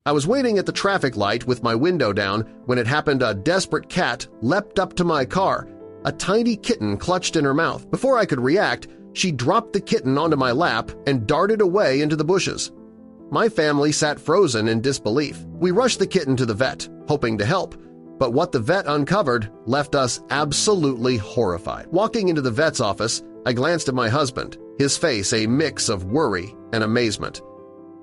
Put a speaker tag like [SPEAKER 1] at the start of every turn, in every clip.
[SPEAKER 1] I was waiting at the traffic light with my window down when it happened a desperate cat leapt up to my car, a tiny kitten clutched in her mouth. Before I could react, she dropped the kitten onto my lap and darted away into the bushes. My family sat frozen in disbelief. We rushed the kitten to the vet, hoping to help, but what the vet uncovered left us absolutely horrified. Walking into the vet's office, I glanced at my husband, his face a mix of worry and amazement.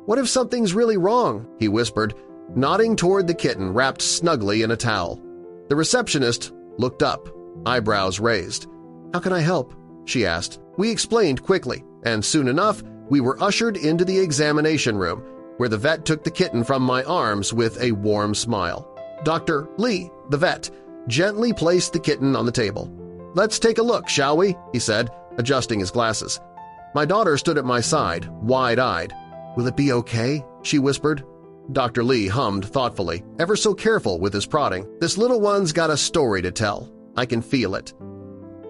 [SPEAKER 1] "What if something's really wrong?" he whispered, nodding toward the kitten wrapped snugly in a towel. The receptionist looked up, eyebrows raised. "How can I help?" she asked. We explained quickly, and soon enough we were ushered into the examination room, where the vet took the kitten from my arms with a warm smile. Dr. Lee, the vet, gently placed the kitten on the table. "Let's take a look, shall we?" he said, adjusting his glasses. My daughter stood at my side, wide-eyed. "Will it be okay?" she whispered. Dr. Lee hummed thoughtfully, ever so careful with his prodding. "This little one's got a story to tell. I can feel it."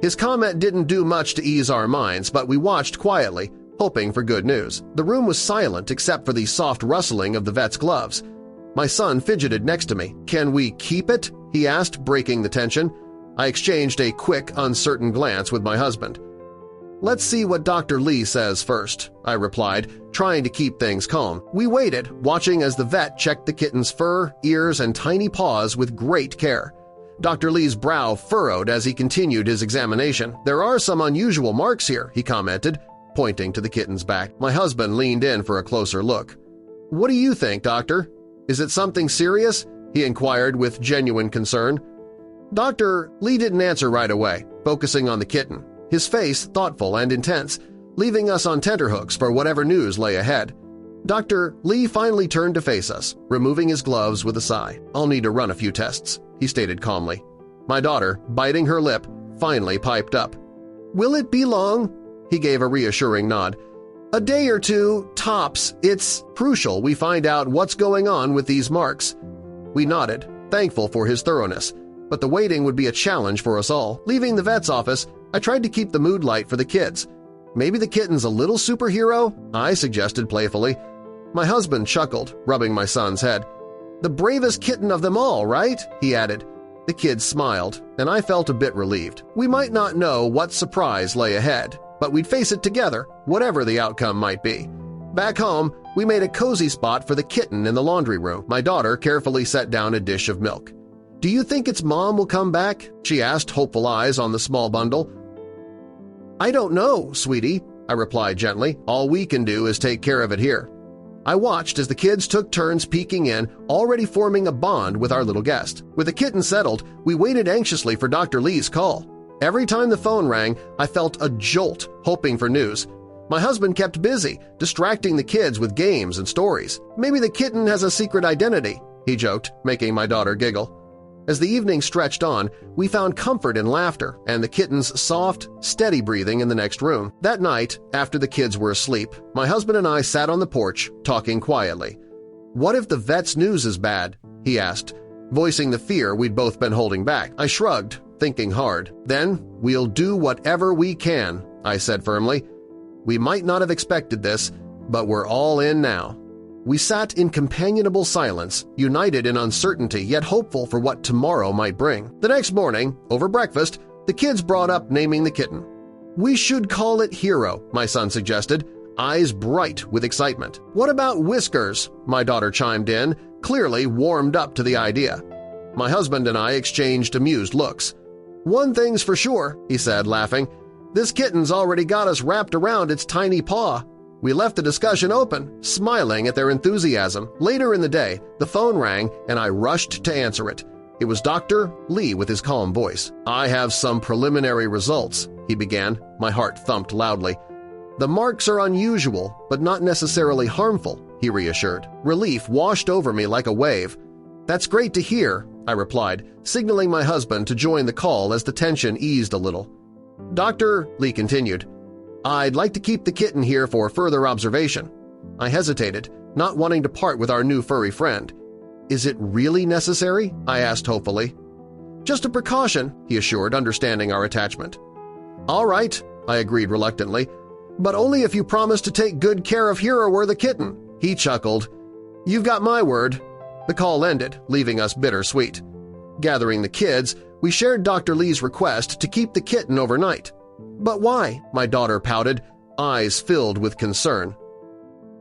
[SPEAKER 1] His comment didn't do much to ease our minds, but we watched quietly, hoping for good news. The room was silent except for the soft rustling of the vet's gloves. My son fidgeted next to me. "Can we keep it?" he asked, breaking the tension. I exchanged a quick, uncertain glance with my husband. "Let's see what Dr. Lee says first," I replied, trying to keep things calm. We waited, watching as the vet checked the kitten's fur, ears, and tiny paws with great care. Dr. Lee's brow furrowed as he continued his examination. "There are some unusual marks here," he commented, pointing to the kitten's back. My husband leaned in for a closer look. "What do you think, doctor? Is it something serious?" he inquired with genuine concern. Dr. Lee didn't answer right away, focusing on the kitten, his face thoughtful and intense, leaving us on tenterhooks for whatever news lay ahead. Dr. Lee finally turned to face us, removing his gloves with a sigh. "I'll need to run a few tests," he stated calmly. My daughter, biting her lip, finally piped up. "Will it be long?" He gave a reassuring nod. "A day or two, tops. It's crucial we find out what's going on with these marks." We nodded, thankful for his thoroughness, but the waiting would be a challenge for us all. Leaving the vet's office, I tried to keep the mood light for the kids. "Maybe the kitten's a little superhero?" I suggested playfully. My husband chuckled, rubbing my son's head. "The bravest kitten of them all, right?" he added. The kids smiled, and I felt a bit relieved. We might not know what surprise lay ahead, but we'd face it together, whatever the outcome might be. Back home, we made a cozy spot for the kitten in the laundry room. My daughter carefully set down a dish of milk. "Do you think its mom will come back?" she asked, hopeful eyes on the small bundle. "I don't know, sweetie," I replied gently. "All we can do is take care of it here." I watched as the kids took turns peeking in, already forming a bond with our little guest. With the kitten settled, we waited anxiously for Dr. Lee's call. Every time the phone rang, I felt a jolt, hoping for news. My husband kept busy, distracting the kids with games and stories. "Maybe the kitten has a secret identity," he joked, making my daughter giggle. As the evening stretched on, we found comfort in laughter and the kitten's soft, steady breathing in the next room. That night, after the kids were asleep, my husband and I sat on the porch, talking quietly. "What if the vet's news is bad?" he asked, voicing the fear we'd both been holding back. I shrugged, thinking hard. "Then we'll do whatever we can," I said firmly. "We might not have expected this, but we're all in now." We sat in companionable silence, united in uncertainty yet hopeful for what tomorrow might bring. The next morning, over breakfast, the kids brought up naming the kitten. "We should call it Hero," my son suggested, eyes bright with excitement. "What about Whiskers?" my daughter chimed in, clearly warmed up to the idea. My husband and I exchanged amused looks. "One thing's for sure," he said, laughing. "This kitten's already got us wrapped around its tiny paw." We left the discussion open, smiling at their enthusiasm. Later in the day, the phone rang and I rushed to answer it. It was Dr. Lee with his calm voice. "I have some preliminary results," he began. My heart thumped loudly. "The marks are unusual, but not necessarily harmful," he reassured. Relief washed over me like a wave. "That's great to hear," I replied, signaling my husband to join the call as the tension eased a little. "Dr. Lee continued, I'd like to keep the kitten here for further observation." I hesitated, not wanting to part with our new furry friend. "Is it really necessary?" I asked hopefully. "Just a precaution," he assured, understanding our attachment. "All right," I agreed reluctantly, "but only if you promise to take good care of Hero or the kitten." He chuckled. "You've got my word." The call ended, leaving us bittersweet. Gathering the kids, we shared Dr. Lee's request to keep the kitten overnight. "But why?" my daughter pouted, eyes filled with concern.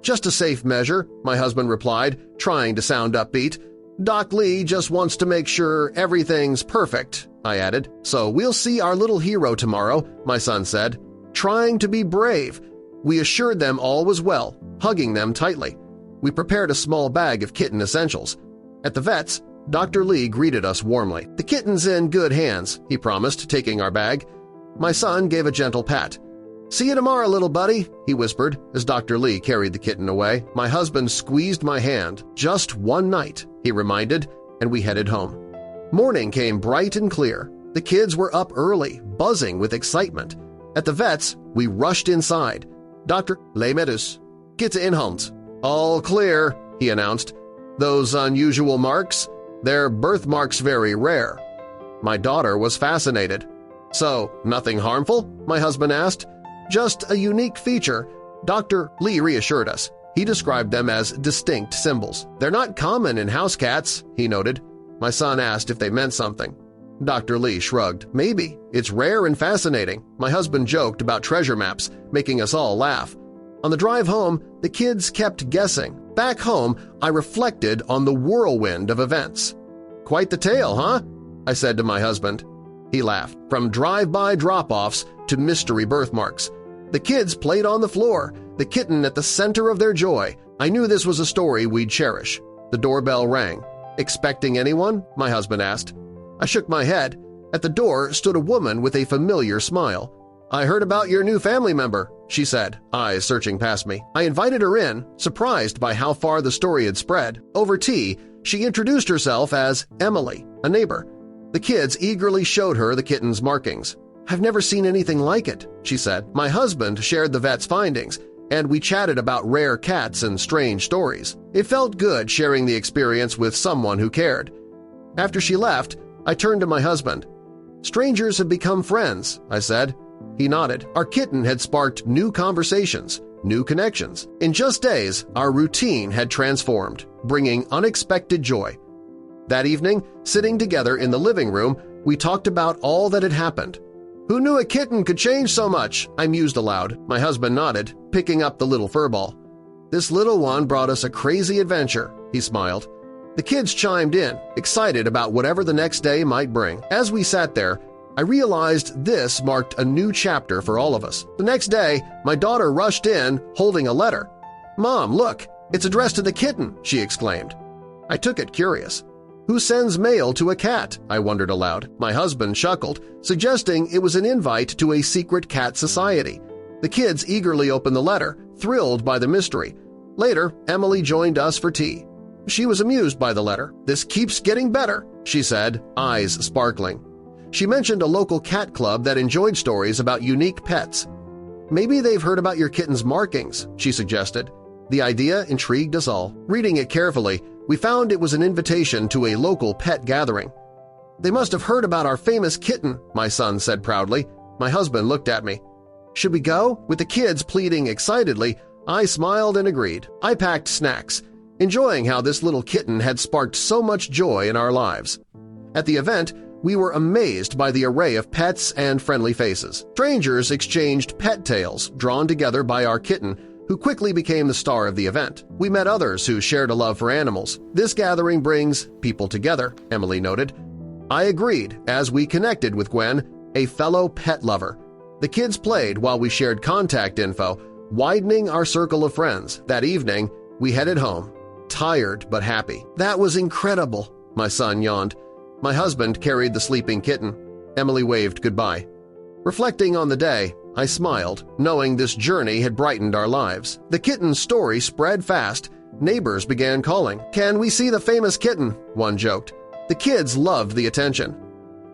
[SPEAKER 1] "Just a safe measure," my husband replied, trying to sound upbeat. "Doc Lee just wants to make sure everything's perfect," I added. "So we'll see our little hero tomorrow," my son said. Trying to be brave, we assured them all was well, hugging them tightly. We prepared a small bag of kitten essentials. At the vet's, Dr. Lee greeted us warmly. "The kitten's in good hands," he promised, taking our bag. My son gave a gentle pat. "See you tomorrow, little buddy," he whispered as Dr. Lee carried the kitten away. My husband squeezed my hand. "Just one night," he reminded, and we headed home. Morning came bright and clear. The kids were up early, buzzing with excitement. At the vet's, we rushed inside. "Dr. Medus, get in hand." "All clear," he announced. "Those unusual marks? They're birthmarks very rare." My daughter was fascinated. "So, nothing harmful?" my husband asked. "Just a unique feature," Dr. Lee reassured us. He described them as distinct symbols. "They're not common in house cats," he noted. My son asked if they meant something. Dr. Lee shrugged. "Maybe. It's rare and fascinating." My husband joked about treasure maps, making us all laugh. On the drive home, the kids kept guessing. Back home, I reflected on the whirlwind of events. "Quite the tale, huh?" I said to my husband. He laughed. From drive-by drop-offs to mystery birthmarks. The kids played on the floor, the kitten at the center of their joy. I knew this was a story we'd cherish. The doorbell rang. "Expecting anyone?" my husband asked. I shook my head. At the door stood a woman with a familiar smile. "I heard about your new family member," she said, eyes searching past me. I invited her in, surprised by how far the story had spread. Over tea, she introduced herself as Emily, a neighbor. The kids eagerly showed her the kitten's markings. "I've never seen anything like it," she said. My husband shared the vet's findings, and we chatted about rare cats and strange stories. It felt good sharing the experience with someone who cared. After she left, I turned to my husband. "Strangers have become friends," I said. He nodded. Our kitten had sparked new conversations, new connections. In just days, our routine had transformed, bringing unexpected joy. That evening, sitting together in the living room, we talked about all that had happened. "Who knew a kitten could change so much?" I mused aloud. My husband nodded, picking up the little furball. "This little one brought us a crazy adventure," he smiled. The kids chimed in, excited about whatever the next day might bring. As we sat there, I realized this marked a new chapter for all of us. The next day, my daughter rushed in, holding a letter. "Mom, look, it's addressed to the kitten," she exclaimed. I took it curious. Who sends mail to a cat? I wondered aloud. My husband chuckled, suggesting it was an invite to a secret cat society. The kids eagerly opened the letter, thrilled by the mystery. Later, Emily joined us for tea. She was amused by the letter. "This keeps getting better," she said, eyes sparkling. She mentioned a local cat club that enjoyed stories about unique pets. "Maybe they've heard about your kitten's markings," she suggested. The idea intrigued us all. Reading it carefully, we found it was an invitation to a local pet gathering. "They must have heard about our famous kitten," my son said proudly. My husband looked at me. "Should we go?" With the kids pleading excitedly, I smiled and agreed. I packed snacks, enjoying how this little kitten had sparked so much joy in our lives. At the event, we were amazed by the array of pets and friendly faces. Strangers exchanged pet tales drawn together by our kitten, who quickly became the star of the event. We met others who shared a love for animals. "This gathering brings people together," Emily noted. I agreed as we connected with Gwen, a fellow pet lover. The kids played while we shared contact info, widening our circle of friends. That evening, we headed home, tired but happy. "That was incredible," my son yawned. My husband carried the sleeping kitten. Emily waved goodbye. Reflecting on the day, I smiled, knowing this journey had brightened our lives. The kitten's story spread fast. Neighbors began calling. "Can we see the famous kitten?" one joked. The kids loved the attention.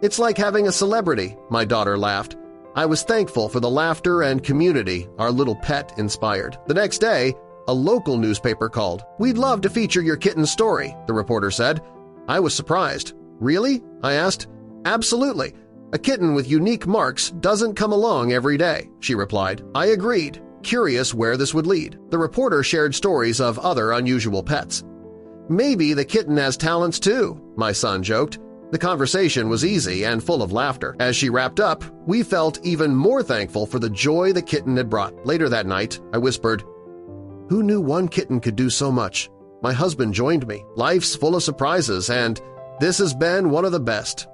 [SPEAKER 1] "It's like having a celebrity," my daughter laughed. I was thankful for the laughter and community our little pet inspired. The next day, a local newspaper called. "We'd love to feature your kitten's story," the reporter said. I was surprised. "Really?" I asked. "Absolutely. A kitten with unique marks doesn't come along every day," she replied. I agreed, curious where this would lead. The reporter shared stories of other unusual pets. "Maybe the kitten has talents too," my son joked. The conversation was easy and full of laughter. As she wrapped up, we felt even more thankful for the joy the kitten had brought. Later that night, I whispered, "Who knew one kitten could do so much? My husband joined me. Life's full of surprises, and this has been one of the best."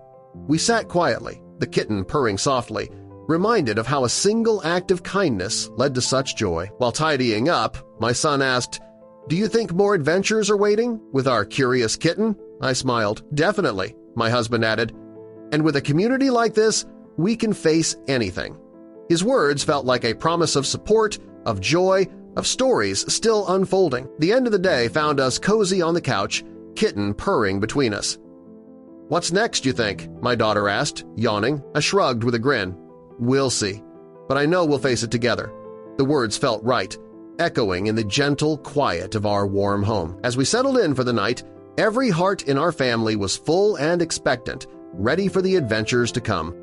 [SPEAKER 1] We sat quietly, the kitten purring softly, reminded of how a single act of kindness led to such joy. While tidying up, my son asked, "Do you think more adventures are waiting with our curious kitten?" I smiled. "Definitely," my husband added. "And with a community like this, we can face anything." His words felt like a promise of support, of joy, of stories still unfolding. The end of the day found us cozy on the couch, Kitten purring between us. "What's next, you think?" my daughter asked, yawning. I shrugged with a grin. "We'll see. But I know we'll face it together." The words felt right, echoing in the gentle quiet of our warm home. As we settled in for the night, every heart in our family was full and expectant, ready for the adventures to come.